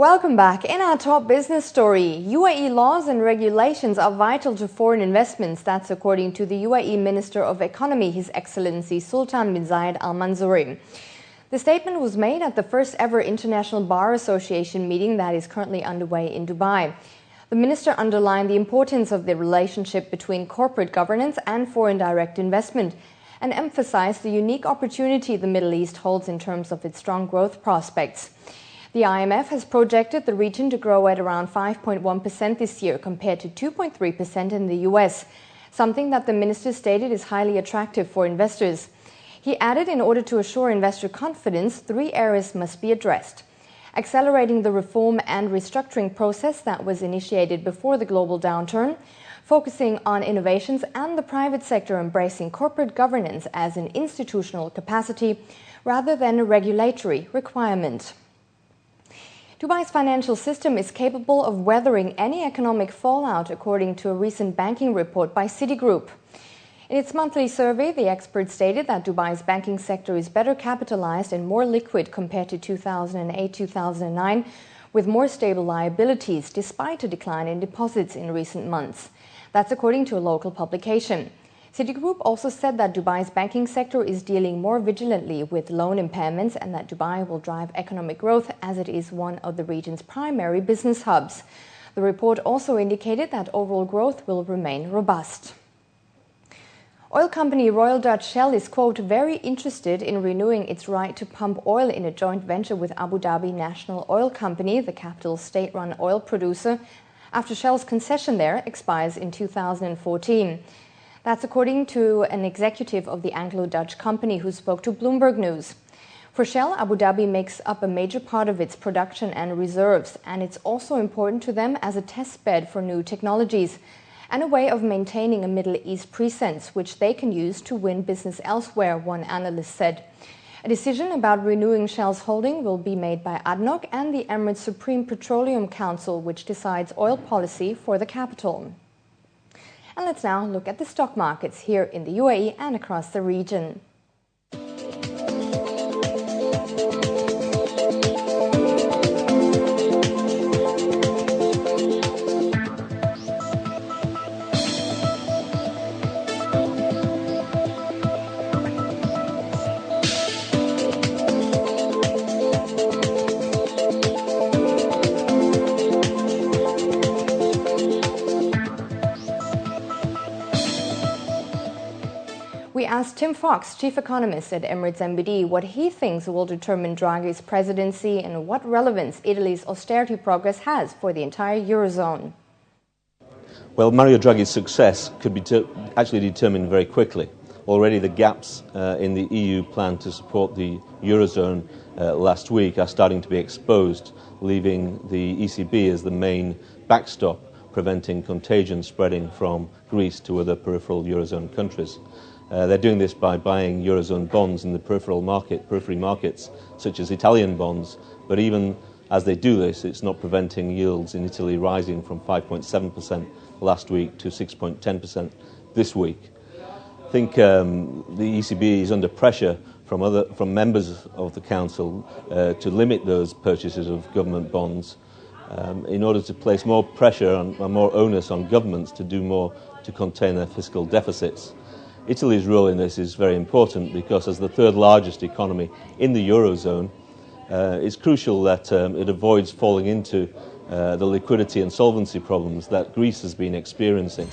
Welcome back. In our top business story, UAE laws and regulations are vital to foreign investments. That's according to the UAE Minister of Economy, His Excellency Sultan bin Zayed Al Mansouri. The statement was made at the first ever International Bar Association meeting that is currently underway in Dubai. The minister underlined the importance of the relationship between corporate governance and foreign direct investment and emphasized the unique opportunity the Middle East holds in terms of its strong growth prospects. The IMF has projected the region to grow at around 5.1% this year compared to 2.3% in the US, something that the minister stated is highly attractive for investors. He added in order to assure investor confidence, 3 areas must be addressed: accelerating the reform and restructuring process that was initiated before the global downturn, focusing on innovations and the private sector embracing corporate governance as an institutional capacity rather than a regulatory requirement. Dubai's financial system is capable of weathering any economic fallout, according to a recent banking report by Citigroup. In its monthly survey, the experts stated that Dubai's banking sector is better capitalized and more liquid compared to 2008-2009, with more stable liabilities despite a decline in deposits in recent months. That's according to a local publication. Citigroup also said that Dubai's banking sector is dealing more vigilantly with loan impairments and that Dubai will drive economic growth as it is one of the region's primary business hubs. The report also indicated that overall growth will remain robust. Oil company Royal Dutch Shell is, quote, very interested in renewing its right to pump oil in a joint venture with Abu Dhabi National Oil Company, the capital's state-run oil producer, after Shell's concession there expires in 2014. That's according to an executive of the Anglo-Dutch company who spoke to Bloomberg News. For Shell, Abu Dhabi makes up a major part of its production and reserves, and it's also important to them as a test bed for new technologies and a way of maintaining a Middle East presence, which they can use to win business elsewhere, one analyst said. A decision about renewing Shell's holding will be made by ADNOC and the Emirates Supreme Petroleum Council, which decides oil policy for the capital. And let's now look at the stock markets here in the UAE and across the region. We asked Tim Fox, chief economist at Emirates NBD, what he thinks will determine Draghi's presidency and what relevance Italy's austerity progress has for the entire Eurozone. Well, Mario Draghi's success could be actually determined very quickly. Already the gaps in the EU plan to support the Eurozone last week are starting to be exposed, leaving the ECB as the main backstop, preventing contagion spreading from Greece to other peripheral Eurozone countries. They're doing this by buying Eurozone bonds in the periphery markets, such as Italian bonds. But even as they do this, it's not preventing yields in Italy rising from 5.7% last week to 6.10% this week. I think the ECB is under pressure from members of the Council to limit those purchases of government bonds in order to place more pressure and more onus on governments to do more to contain their fiscal deficits. Italy's role in this is very important because as the third largest economy in the Eurozone, it's crucial that it avoids falling into the liquidity and solvency problems that Greece has been experiencing.